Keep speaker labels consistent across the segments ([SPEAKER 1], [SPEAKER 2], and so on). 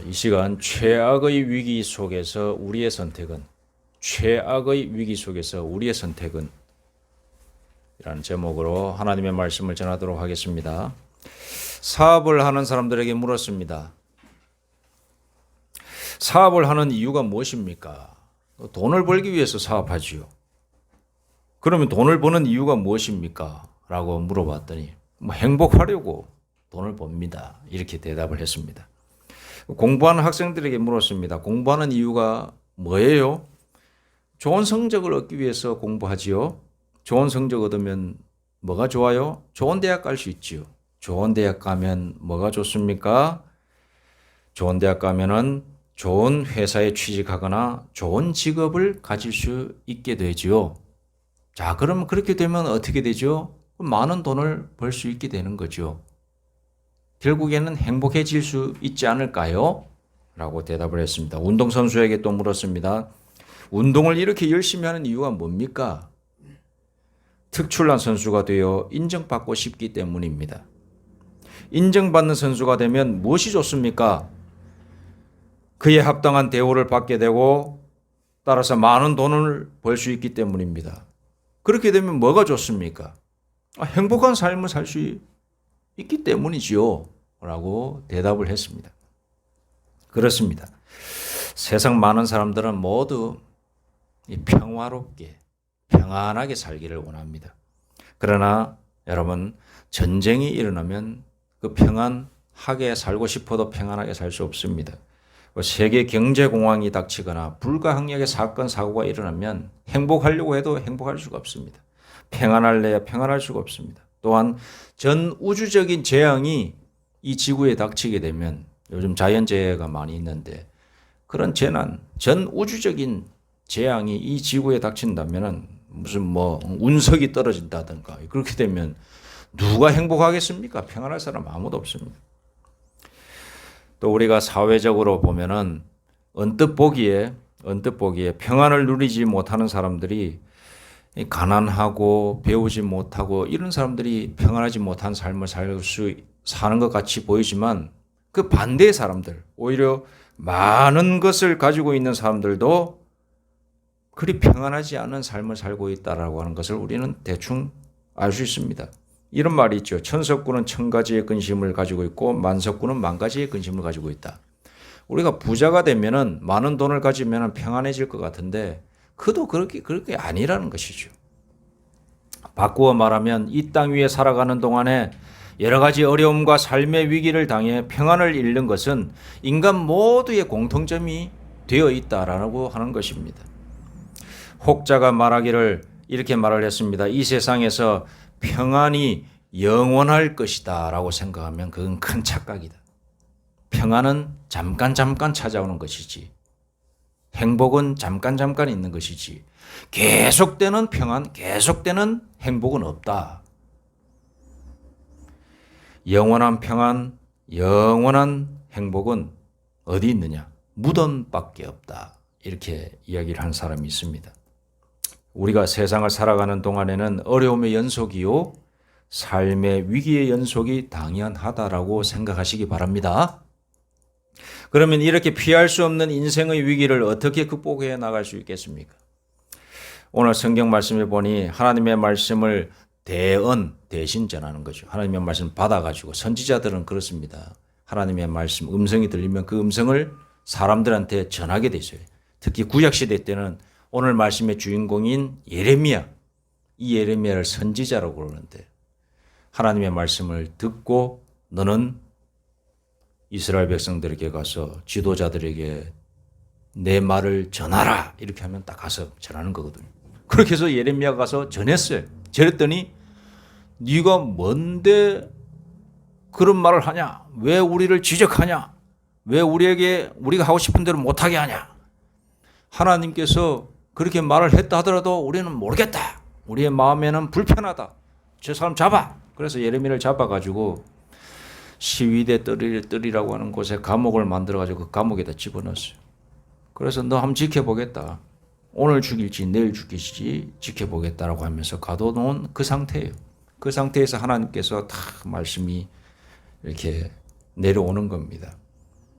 [SPEAKER 1] 이 시간 최악의 위기 속에서 우리의 선택은 최악의 위기 속에서 우리의 선택은 이라는 제목으로 하나님의 말씀을 전하도록 하겠습니다. 사업을 하는 사람들에게 물었습니다. 사업을 하는 이유가 무엇입니까? 돈을 벌기 위해서 사업하지요. 그러면 돈을 버는 이유가 무엇입니까? 라고 물어봤더니 행복하려고 돈을 법니다. 이렇게 대답을 했습니다. 공부하는 학생들에게 물었습니다. 공부하는 이유가 뭐예요? 좋은 성적을 얻기 위해서 공부하지요. 좋은 성적 얻으면 뭐가 좋아요? 좋은 대학 갈 수 있지요. 좋은 대학 가면 뭐가 좋습니까? 좋은 대학 가면은 좋은 회사에 취직하거나 좋은 직업을 가질 수 있게 되지요. 자, 그러면 그렇게 되면 어떻게 되죠? 많은 돈을 벌 수 있게 되는 거죠. 결국에는 행복해질 수 있지 않을까요? 라고 대답을 했습니다. 운동선수에게 또 물었습니다. 운동을 이렇게 열심히 하는 이유가 뭡니까? 특출난 선수가 되어 인정받고 싶기 때문입니다. 인정받는 선수가 되면 무엇이 좋습니까? 그에 합당한 대우를 받게 되고 따라서 많은 돈을 벌 수 있기 때문입니다. 그렇게 되면 뭐가 좋습니까? 행복한 삶을 살 수 있기 때문이지요. 라고 대답을 했습니다. 그렇습니다. 세상 많은 사람들은 모두 평화롭게, 평안하게 살기를 원합니다. 그러나 여러분, 전쟁이 일어나면 그 평안하게 살고 싶어도 평안하게 살 수 없습니다. 세계 경제 공황이 닥치거나 불가항력의 사건, 사고가 일어나면 행복하려고 해도 행복할 수가 없습니다. 평안할래야 평안할 수가 없습니다. 또한 전 우주적인 재앙이 이 지구에 닥치게 되면 요즘 자연재해가 많이 있는데 그런 재난, 전 우주적인 재앙이 이 지구에 닥친다면은 무슨 운석이 떨어진다든가 그렇게 되면 누가 행복하겠습니까? 평안할 사람 아무도 없습니다. 또 우리가 사회적으로 보면은 언뜻 보기에 평안을 누리지 못하는 사람들이 가난하고 배우지 못하고 이런 사람들이 평안하지 못한 삶을 사는 것 같이 보이지만 그 반대의 사람들, 오히려 많은 것을 가지고 있는 사람들도 그리 평안하지 않은 삶을 살고 있다라고 하는 것을 우리는 대충 알 수 있습니다. 이런 말이 있죠. 천석구는 천 가지의 근심을 가지고 있고 만석구는 만 가지의 근심을 가지고 있다. 우리가 부자가 되면은 많은 돈을 가지면은 평안해질 것 같은데 그도 그렇게 아니라는 것이죠. 바꾸어 말하면 이 땅 위에 살아가는 동안에 여러 가지 어려움과 삶의 위기를 당해 평안을 잃는 것은 인간 모두의 공통점이 되어 있다라고 하는 것입니다. 혹자가 말하기를 이렇게 말을 했습니다. 이 세상에서 평안이 영원할 것이다 라고 생각하면 그건 큰 착각이다. 평안은 잠깐 찾아오는 것이지 행복은 잠깐 있는 것이지 계속되는 평안, 계속되는 행복은 없다. 영원한 평안, 영원한 행복은 어디 있느냐? 무덤밖에 없다. 이렇게 이야기를 한 사람이 있습니다. 우리가 세상을 살아가는 동안에는 어려움의 연속이요, 삶의 위기의 연속이 당연하다라고 생각하시기 바랍니다. 그러면 이렇게 피할 수 없는 인생의 위기를 어떻게 극복해 나갈 수 있겠습니까? 오늘 성경 말씀에 보니 하나님의 말씀을 대신 전하는 거죠. 하나님의 말씀을 받아가지고 선지자들은 그렇습니다. 하나님의 말씀, 음성이 들리면 그 음성을 사람들한테 전하게 돼 있어요. 특히 구약시대 때는 오늘 말씀의 주인공인 예레미야, 이 예레미야를 선지자라고 그러는데 하나님의 말씀을 듣고 너는 이스라엘 백성들에게 가서 지도자들에게 내 말을 전하라 이렇게 하면 딱 가서 전하는 거거든요. 그렇게 해서 예레미야가 가서 전했어요. 전했더니 네가 뭔데 그런 말을 하냐? 왜 우리를 지적하냐? 왜 우리가 하고 싶은 대로 못하게 하냐? 하나님께서 그렇게 말을 했다 하더라도 우리는 모르겠다. 우리의 마음에는 불편하다. 저 사람 잡아. 그래서 예레미야를 잡아가지고 시위대 뜰이라고 하는 곳에 감옥을 만들어가지고 그 감옥에다 집어넣었어요. 그래서 너 한번 지켜보겠다. 오늘 죽일지 내일 죽일지 지켜보겠다라고 하면서 가둬놓은 그 상태예요. 그 상태에서 하나님께서 다 말씀이 이렇게 내려오는 겁니다.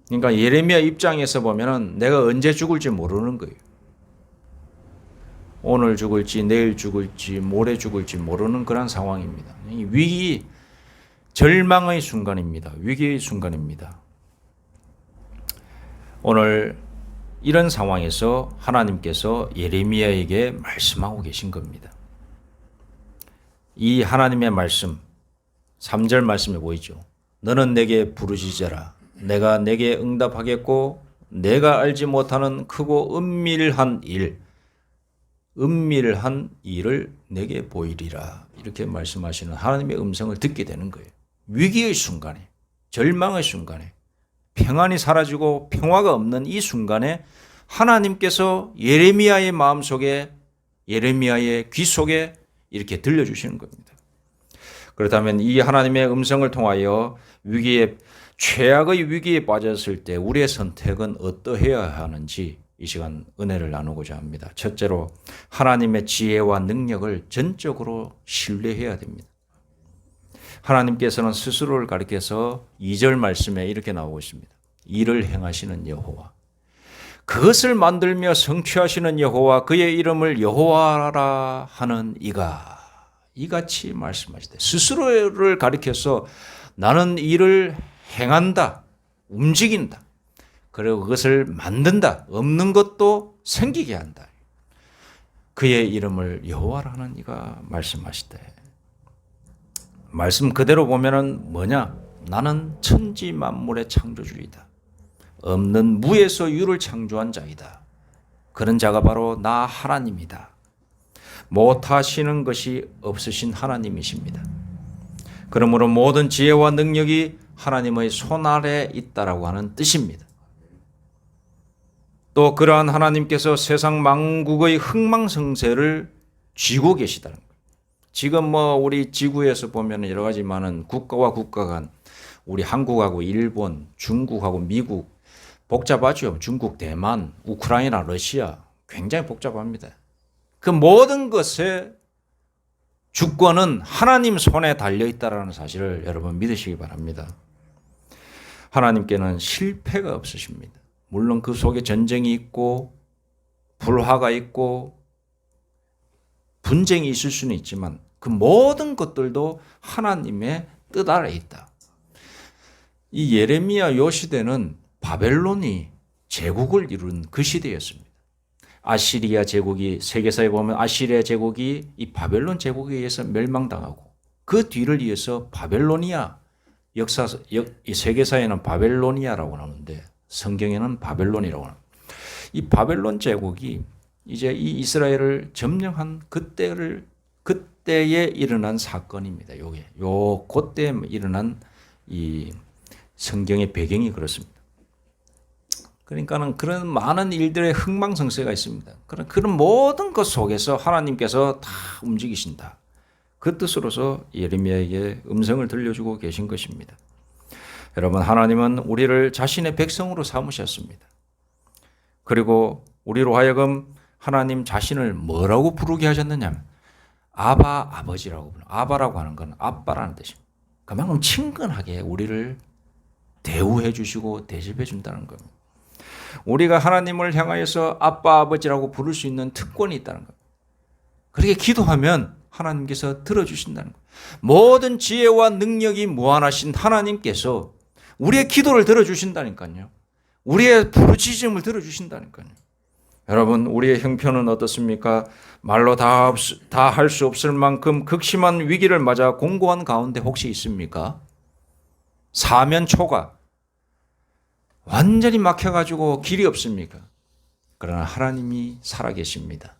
[SPEAKER 1] 그러니까 예레미야 입장에서 보면은 내가 언제 죽을지 모르는 거예요. 오늘 죽을지 내일 죽을지 모레 죽을지 모르는 그런 상황입니다. 위기, 절망의 순간입니다. 위기의 순간입니다. 오늘 이런 상황에서 하나님께서 예레미야에게 말씀하고 계신 겁니다. 이 하나님의 말씀 3절 말씀에 보이죠. 너는 내게 부르짖어라. 내가 내게 응답하겠고 내가 알지 못하는 크고 은밀한 일을 내게 보이리라. 이렇게 말씀하시는 하나님의 음성을 듣게 되는 거예요. 위기의 순간에, 절망의 순간에, 평안이 사라지고 평화가 없는 이 순간에 하나님께서 예레미야의 마음속에, 예레미야의 귀 속에 이렇게 들려주시는 겁니다. 그렇다면 이 하나님의 음성을 통하여 최악의 위기에 빠졌을 때 우리의 선택은 어떠해야 하는지 이 시간 은혜를 나누고자 합니다. 첫째로 하나님의 지혜와 능력을 전적으로 신뢰해야 됩니다. 하나님께서는 스스로를 가리켜서 2절 말씀에 이렇게 나오고 있습니다. 일을 행하시는 여호와, 그것을 만들며 성취하시는 여호와, 그의 이름을 여호와라 하는 이가, 이같이 말씀하시되, 스스로를 가리켜서 나는 일을 행한다, 움직인다, 그리고 그것을 만든다, 없는 것도 생기게 한다. 그의 이름을 여호와라 하는 이가 말씀하시되, 말씀 그대로 보면은 뭐냐? 나는 천지 만물의 창조주이다. 없는 무에서 유를 창조한 자이다. 그런 자가 바로 나 하나님이다. 못하시는 것이 없으신 하나님이십니다. 그러므로 모든 지혜와 능력이 하나님의 손 아래에 있다라고 하는 뜻입니다. 또 그러한 하나님께서 세상 만국의 흥망성쇠를 쥐고 계시다는 거예요. 지금 우리 지구에서 보면 여러 가지 많은 국가와 국가 간, 우리 한국하고 일본, 중국하고 미국 복잡하죠. 중국, 대만, 우크라이나, 러시아 굉장히 복잡합니다. 그 모든 것의 주권은 하나님 손에 달려있다는 사실을 여러분 믿으시기 바랍니다. 하나님께는 실패가 없으십니다. 물론 그 속에 전쟁이 있고 불화가 있고 분쟁이 있을 수는 있지만 그 모든 것들도 하나님의 뜻 아래에 있다. 이 예레미야 요 시대는 바벨론이 제국을 이룬 그 시대였습니다. 아시리아 제국이, 세계사에 보면 아시리아 제국이 이 바벨론 제국에 의해서 멸망당하고 그 뒤를 이어서 바벨로니아, 이 세계사에는 바벨로니아라고 나오는데 성경에는 바벨론이라고 합니다. 이 바벨론 제국이 이제 이 이스라엘을 점령한 그때에 일어난 사건입니다. 그때 일어난 이 성경의 배경이 그렇습니다. 그러니까는 그런 많은 일들의 흥망성쇠가 있습니다. 그런 모든 것 속에서 하나님께서 다 움직이신다. 그 뜻으로서 예레미야에게 음성을 들려주고 계신 것입니다. 여러분, 하나님은 우리를 자신의 백성으로 삼으셨습니다. 그리고 우리로 하여금 하나님 자신을 뭐라고 부르게 하셨느냐면 아바, 아버지라고 부르는, 아바라고 하는 건 아빠라는 뜻입니다. 그만큼 친근하게 우리를 대우해 주시고 대접해 준다는 겁니다. 우리가 하나님을 향하여서 아빠, 아버지라고 부를 수 있는 특권이 있다는 겁니다. 그렇게 기도하면 하나님께서 들어주신다는 거예요. 모든 지혜와 능력이 무한하신 하나님께서 우리의 기도를 들어주신다니까요. 우리의 부르짖음을 들어주신다니까요. 여러분, 우리의 형편은 어떻습니까? 말로 다 할 수 없을 만큼 극심한 위기를 맞아 공고한 가운데 혹시 있습니까? 사면초가 완전히 막혀가지고 길이 없습니까? 그러나 하나님이 살아계십니다.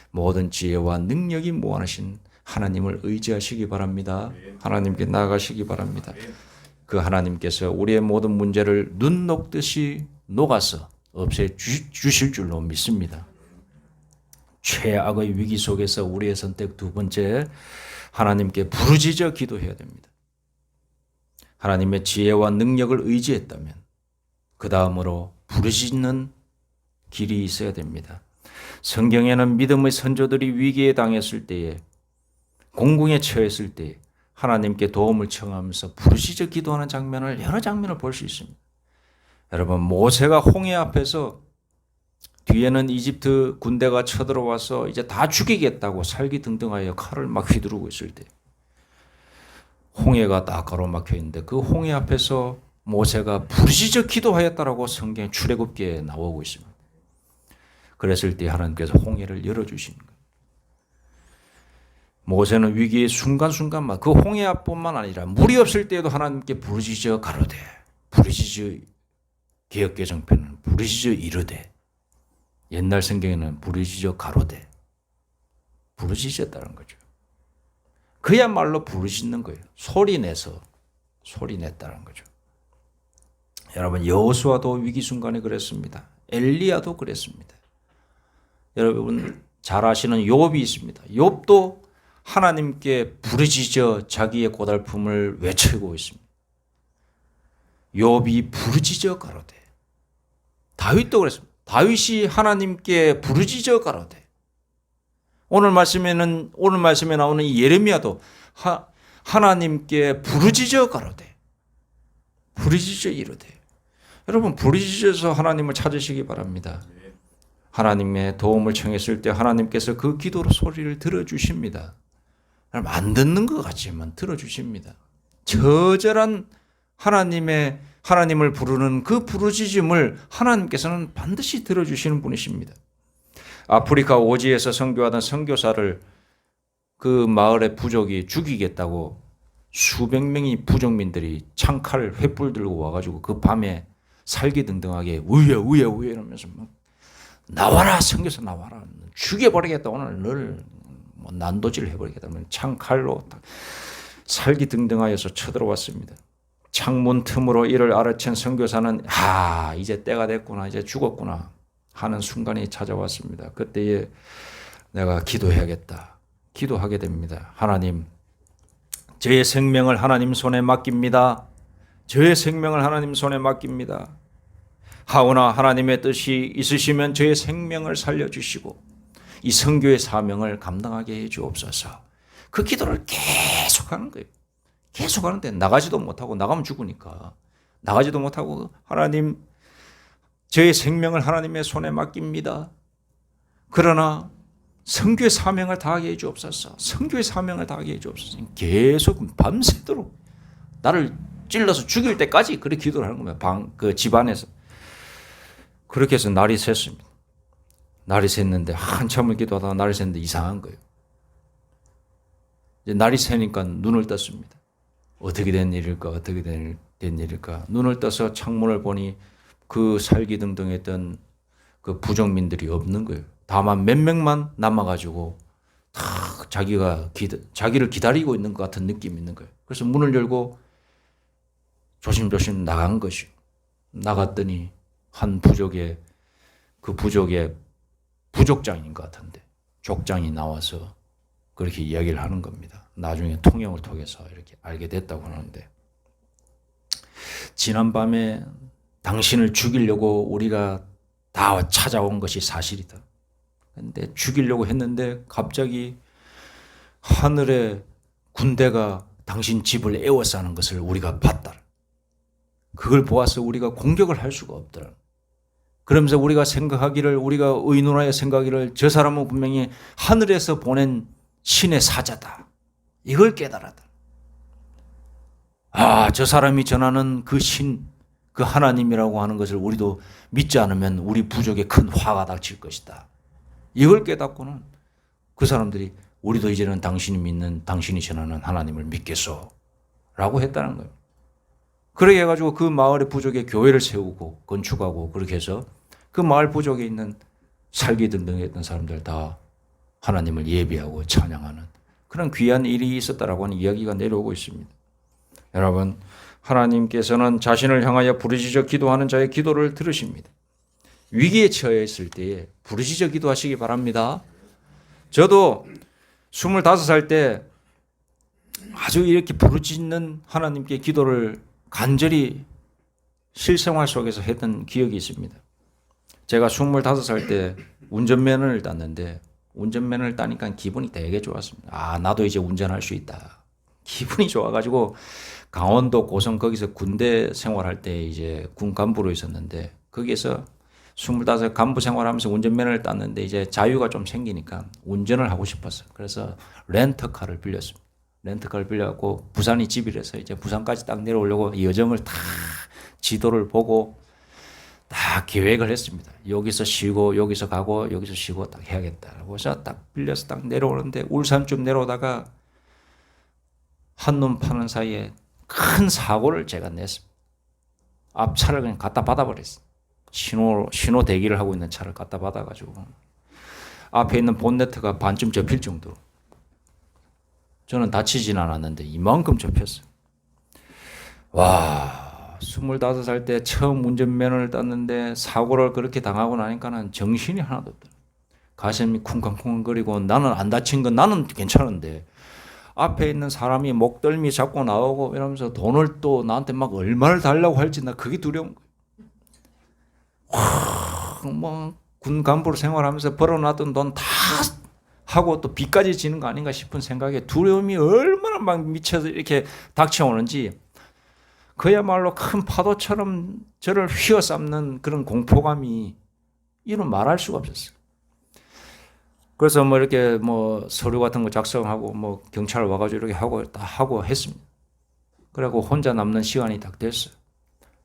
[SPEAKER 1] 모든 지혜와 능력이 무한하신 하나님을 의지하시기 바랍니다. 하나님께 나아가시기 바랍니다. 그 하나님께서 우리의 모든 문제를 눈 녹듯이 녹아서 없애 주실 줄로 믿습니다. 최악의 위기 속에서 우리의 선택 두 번째, 하나님께 부르짖어 기도해야 됩니다. 하나님의 지혜와 능력을 의지했다면 그 다음으로 부르짖는 길이 있어야 됩니다. 성경에는 믿음의 선조들이 위기에 당했을 때에, 공궁에 처했을 때에 하나님께 도움을 청하면서 부르짖어 기도하는 장면을, 여러 장면을 볼 수 있습니다. 여러분, 모세가 홍해 앞에서 뒤에는 이집트 군대가 쳐들어와서 이제 다 죽이겠다고 살기등등하여 칼을 막 휘두르고 있을 때 홍해가 딱 가로막혀 있는데 그 홍해 앞에서 모세가 부르짖어 기도하였다라고 성경에 출애굽기에 나오고 있습니다. 그랬을 때 하나님께서 홍해를 열어주시는 거예요. 모세는 위기의 순간순간만 그 홍해 앞뿐만 아니라 물이 없을 때에도 하나님께 부르짖어 가로되, 부르짖어 개역개정편은 부르짖어 이르되, 옛날 성경에는 부르짖어 가로되, 부르짖었다는 거죠. 그야말로 부르짖는 거예요. 소리내서 소리냈다는 거죠. 여러분, 여호수아도 위기 순간에 그랬습니다. 엘리야도 그랬습니다. 여러분 잘 아시는 욥이 있습니다. 욥도 하나님께 부르짖어 자기의 고달픔을 외치고 있습니다. 욥이 부르짖어 가로되, 다윗도 그랬습니다. 다윗이 하나님께 부르짖어 가로되, 오늘 말씀에 나오는 이 예레미야도 하나님께 부르짖어 가로되, 부르짖어 이르되. 여러분, 부르짖어서 하나님을 찾으시기 바랍니다. 하나님의 도움을 청했을 때 하나님께서 그 기도로 소리를 들어주십니다. 안 듣는 것 같지만 들어주십니다. 처절한 하나님을 부르는 그 부르짖음을 하나님께서는 반드시 들어주시는 분이십니다. 아프리카 오지에서 선교하던 선교사를 그 마을의 부족이 죽이겠다고 수백 명의 부족민들이 창칼 횃불 들고 와가지고 그 밤에 살기등등하게 우여 이러면서 막 나와라, 선교사 나와라, 죽여버리겠다, 오늘 널 난도질 해버리겠다, 창칼로 살기등등하여서 쳐들어왔습니다. 창문 틈으로 이를 알아챈 선교사는 이제 때가 됐구나, 이제 죽었구나 하는 순간이 찾아왔습니다. 그때에 내가 기도해야겠다, 기도하게 됩니다. 하나님, 저의 생명을 하나님 손에 맡깁니다. 저의 생명을 하나님 손에 맡깁니다. 하오나 하나님의 뜻이 있으시면 저의 생명을 살려주시고 이 선교의 사명을 감당하게 해주옵소서. 그 기도를 계속하는 거예요. 계속하는데 나가지도 못하고, 나가면 죽으니까 나가지도 못하고, 하나님, 저의 생명을 하나님의 손에 맡깁니다. 그러나 선교의 사명을 다하게 해주옵소서. 선교의 사명을 다하게 해주옵소서. 계속 밤새도록 나를 찔러서 죽일 때까지 그렇게 기도를 하는 겁니다. 그 집안에서. 그렇게 해서 날이 샜습니다. 날이 샜는데 한참을 기도하다가 날이 샜는데 이상한 거예요. 이제 날이 새니까 눈을 떴습니다. 어떻게 된 일일까? 어떻게 된 일일까? 눈을 떠서 창문을 보니 그 살기등등했던 그 부족민들이 없는 거예요. 다만 몇 명만 남아가지고 다 자기를 기다리고 있는 것 같은 느낌이 있는 거예요. 그래서 문을 열고 조심조심 나간 것이요. 나갔더니 한 부족의 부족장인 것 같은데 족장이 나와서 그렇게 이야기를 하는 겁니다. 나중에 통역을 통해서 이렇게 알게 됐다고 하는데, 지난밤에 당신을 죽이려고 우리가 다 찾아온 것이 사실이다. 근데 죽이려고 했는데 갑자기 하늘의 군대가 당신 집을 에워싸는 것을 우리가 봤다. 그걸 보아서 우리가 공격을 할 수가 없더라. 그러면서 우리가 의논하여 생각하기를 저 사람은 분명히 하늘에서 보낸 신의 사자다. 이걸 깨달았다. 저 사람이 전하는 그 신, 그 하나님이라고 하는 것을 우리도 믿지 않으면 우리 부족에 큰 화가 닥칠 것이다. 이걸 깨닫고는 그 사람들이 우리도 이제는 당신이 전하는 하나님을 믿겠소 라고 했다는 거예요. 그렇게 해가지고 그 마을의 부족에 교회를 세우고 건축하고, 그렇게 해서 그 마을 부족에 있는 살기등등했던 사람들 다 하나님을 예배하고 찬양하는 그런 귀한 일이 있었다라고 하는 이야기가 내려오고 있습니다. 여러분, 하나님께서는 자신을 향하여 부르짖어 기도하는 자의 기도를 들으십니다. 위기에 처해 있을 때에 부르짖어 기도하시기 바랍니다. 저도 25살 때 아주 이렇게 부르짖는 하나님께 기도를 간절히 실생활 속에서 했던 기억이 있습니다. 제가 25살 때 운전면허를 땄는데, 운전면허를 따니까 기분이 되게 좋았습니다. 나도 이제 운전할 수 있다. 기분이 좋아가지고 강원도 고성 거기서 군대 생활할 때 이제 군 간부로 있었는데 거기에서 25 간부 생활하면서 운전면허를 땄는데 이제 자유가 좀 생기니까 운전을 하고 싶었어. 그래서 렌터카를 빌렸습니다. 렌터카를 빌려갖고 부산이 집이라서 이제 부산까지 딱 내려오려고 여정을 다 지도를 보고 다 계획을 했습니다. 여기서 쉬고 여기서 가고 여기서 쉬고 딱 해야겠다. 그래서 딱 빌려서 딱 내려오는데 울산쯤 내려오다가 한눈 파는 사이에 큰 사고를 제가 냈습니다. 앞차를 그냥 갖다 받아버렸어요. 신호 대기를 하고 있는 차를 갖다 받아가지고 앞에 있는 본네트가 반쯤 접힐 정도로. 저는 다치진 않았는데 이만큼 접혔어요. 와, 25살 때 처음 운전면허를 땄는데 사고를 그렇게 당하고 나니까는 정신이 하나도 없더라. 가슴이 쿵쾅쿵쾅거리고 나는 안 다친 건 나는 괜찮은데 앞에 있는 사람이 목덜미 잡고 나오고 이러면서 돈을 또 나한테 막 얼마를 달라고 할지 나 그게 두려운 거예요. 군 간부로 생활하면서 벌어놨던 돈 다 하고 또 빚까지 지는 거 아닌가 싶은 생각에 두려움이 얼마나 막 미쳐서 이렇게 닥쳐오는지 그야말로 큰 파도처럼 저를 휘어삼는 그런 공포감이 이는 말할 수가 없었어요. 그래서 뭐 이렇게 뭐 서류 같은 거 작성하고 뭐 경찰 와가지고 이렇게 하고 다 하고 했습니다. 그래갖고 혼자 남는 시간이 딱 됐어요.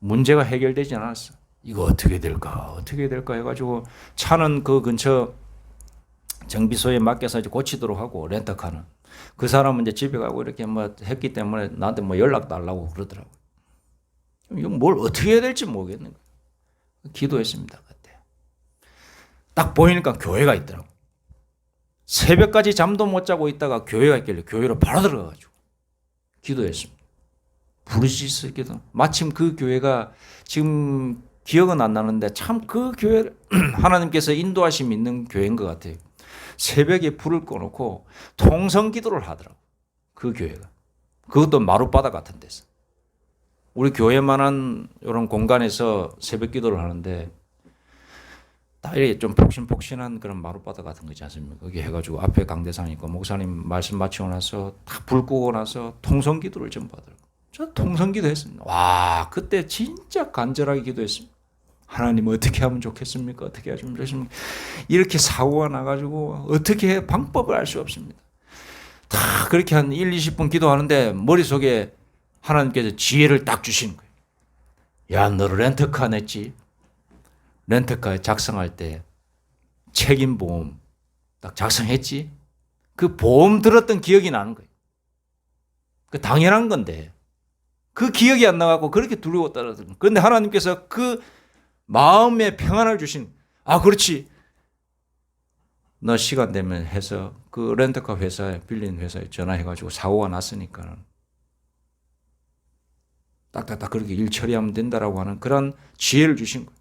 [SPEAKER 1] 문제가 해결되지 않았어. 이거 어떻게 될까 해가지고 차는 그 근처 정비소에 맡겨서 이제 고치도록 하고 렌터카는 그 사람은 이제 집에 가고 이렇게 뭐 했기 때문에 나한테 뭐 연락 달라고 그러더라고요. 이거 뭘 어떻게 해야 될지 모르겠는 거예요. 기도했습니다. 그때 딱 보이니까 교회가 있더라고. 새벽까지 잠도 못 자고 있다가 교회가 있길래 교회로 바로 들어가가지고 기도했습니다. 부르짖어 기도. 마침 그 교회가 지금 기억은 안 나는데 참 그 교회 하나님께서 인도하심이 있는 교회인 것 같아요. 새벽에 불을 꺼놓고 통성 기도를 하더라고. 그 교회가. 그것도 마룻바다 같은 데서. 우리 교회만한 이런 공간에서 새벽 기도를 하는데 다 이렇게 좀 폭신폭신한 그런 마룻바다 같은 거지 않습니까? 거기 해가지고 앞에 강대상 있고 목사님 말씀 마치고 나서 다 불 끄고 나서 통성 기도를 전부 하더라고. 저 통성 기도 했습니다. 와, 그때 진짜 간절하게 기도했습니다. 하나님 어떻게 하면 좋겠습니까? 어떻게 하시면 좋겠습니까? 이렇게 사고가 나가지고 어떻게 해 방법을 알 수 없습니다. 다 그렇게 한 1, 20분 기도하는데 머릿속에 하나님께서 지혜를 딱 주시는 거예요. 야, 너를 렌터카 냈지? 렌터카 작성할 때 책임보험 딱 작성했지? 그 보험 들었던 기억이 나는 거예요. 그 당연한 건데 그 기억이 안 나가고 그렇게 두려워 떨어지는 거예요. 그런데 하나님께서 그 마음의 평안을 주신 그렇지. 너 시간 되면 해서 그 렌터카 회사에 빌린 회사에 전화해가지고 사고가 났으니까 딱딱딱 그렇게 일 처리하면 된다라고 하는 그런 지혜를 주신 거예요.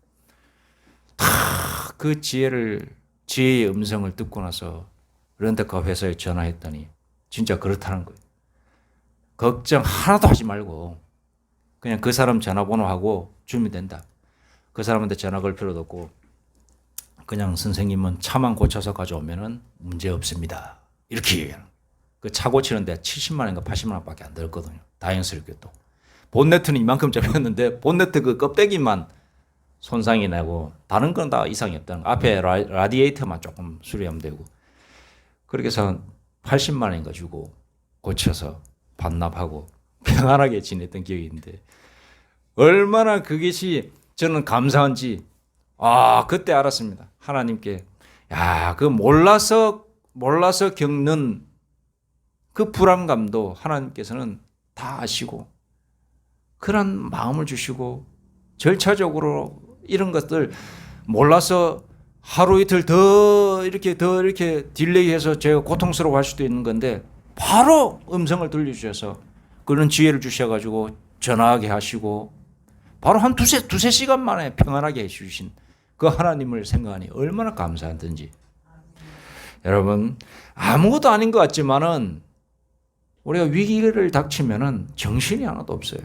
[SPEAKER 1] 다 그 지혜의 음성을 듣고 나서 렌터카 회사에 전화했더니 진짜 그렇다는 거예요. 걱정 하나도 하지 말고 그냥 그 사람 전화번호하고 주면 된다. 그 사람한테 전화 걸 필요도 없고 그냥 선생님은 차만 고쳐서 가져오면은 문제 없습니다. 이렇게 얘기하는. 그 차 고치는데 70만 원인가 80만 원밖에 안 들었거든요. 다행스럽게 또. 본네트는 이만큼 잡혔는데 본네트 그 껍데기만 손상이 나고 다른 건 다 이상이 없다는 거. 앞에 라디에이터만 조금 수리하면 되고. 그렇게 해서 80만 원인가 주고 고쳐서 반납하고 평안하게 지냈던 기억이 있는데 얼마나 그것이 저는 감사한지 그때 알았습니다. 하나님께 그 몰라서 겪는 그 불안감도 하나님께서는 다 아시고 그런 마음을 주시고 절차적으로 이런 것들 몰라서 하루 이틀 더 이렇게 딜레이해서 제가 고통스러워할 수도 있는 건데 바로 음성을 들려주셔서 그런 지혜를 주셔가지고 전화하게 하시고 바로 한 두세 시간 만에 평안하게 해주신 그 하나님을 생각하니 얼마나 감사하든지. 여러분 아무것도 아닌 것 같지만은 우리가 위기를 닥치면은 정신이 하나도 없어요.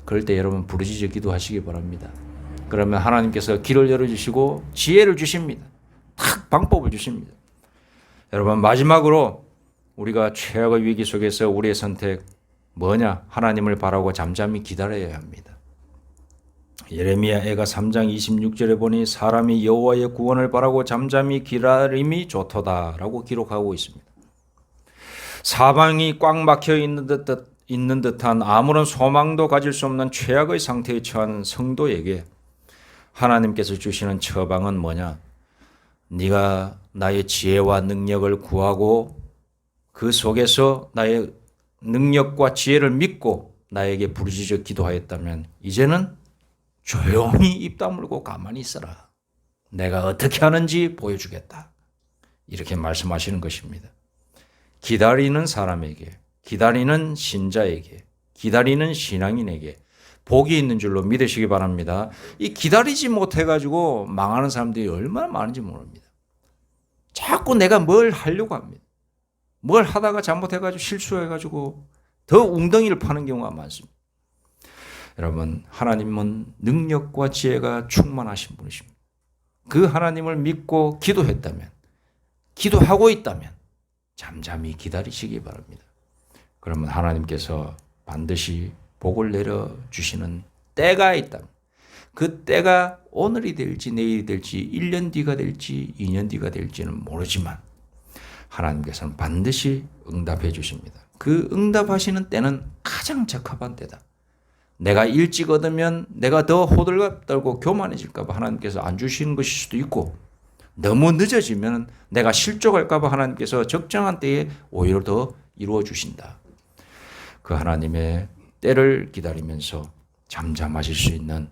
[SPEAKER 1] 그럴 때 여러분 부르짖어 기도하시기 바랍니다. 그러면 하나님께서 길을 열어주시고 지혜를 주십니다. 딱 방법을 주십니다. 여러분 마지막으로 우리가 최악의 위기 속에서 우리의 선택 뭐냐? 하나님을 바라고 잠잠히 기다려야 합니다. 예레미야 애가 3장 26절에 보니 사람이 여호와의 구원을 바라고 잠잠히 기다림이 좋도다라고 기록하고 있습니다. 사방이 꽉 막혀 있는 듯한 아무런 소망도 가질 수 없는 최악의 상태에 처한 성도에게 하나님께서 주시는 처방은 뭐냐? 네가 나의 지혜와 능력을 구하고 그 속에서 나의 능력과 지혜를 믿고 나에게 부르짖어 기도하였다면 이제는 조용히 입 다물고 가만히 있어라. 내가 어떻게 하는지 보여주겠다. 이렇게 말씀하시는 것입니다. 기다리는 사람에게, 기다리는 신자에게, 기다리는 신앙인에게 복이 있는 줄로 믿으시기 바랍니다. 이 기다리지 못해가지고 망하는 사람들이 얼마나 많은지 모릅니다. 자꾸 내가 뭘 하려고 합니다. 뭘 하다가 잘못해가지고 실수해가지고 더 웅덩이를 파는 경우가 많습니다. 여러분, 하나님은 능력과 지혜가 충만하신 분이십니다. 그 하나님을 믿고 기도했다면, 기도하고 있다면 잠잠히 기다리시기 바랍니다. 그러면 하나님께서 반드시 복을 내려주시는 때가 있다면 그 때가 오늘이 될지 내일이 될지 1년 뒤가 될지 2년 뒤가 될지는 모르지만 하나님께서는 반드시 응답해 주십니다. 그 응답하시는 때는 가장 적합한 때다. 내가 일찍 얻으면 내가 더 호들갑 떨고 교만해질까 봐 하나님께서 안 주시는 것일 수도 있고 너무 늦어지면 내가 실족할까 봐 하나님께서 적정한 때에 오히려 더 이루어 주신다. 그 하나님의 때를 기다리면서 잠잠하실 수 있는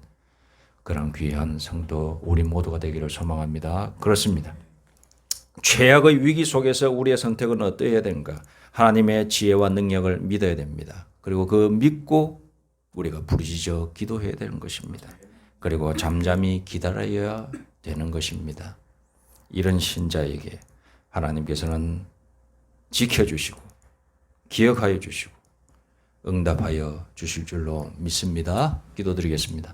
[SPEAKER 1] 그런 귀한 성도 우리 모두가 되기를 소망합니다. 그렇습니다. 최악의 위기 속에서 우리의 선택은 어떠해야 되는가? 하나님의 지혜와 능력을 믿어야 됩니다. 그리고 그 믿고 우리가 부르짖어 기도해야 되는 것입니다. 그리고 잠잠히 기다려야 되는 것입니다. 이런 신자에게 하나님께서는 지켜주시고 기억하여 주시고 응답하여 주실 줄로 믿습니다. 기도드리겠습니다.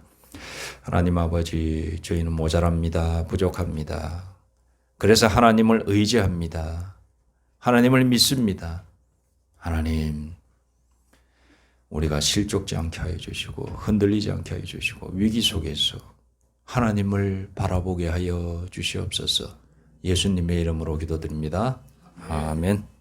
[SPEAKER 1] 하나님 아버지, 저희는 모자랍니다. 부족합니다. 그래서 하나님을 의지합니다. 하나님을 믿습니다. 하나님, 우리가 실족지 않게 하여 주시고 흔들리지 않게 하여 주시고 위기 속에서 하나님을 바라보게 하여 주시옵소서. 예수님의 이름으로 기도드립니다. 아멘.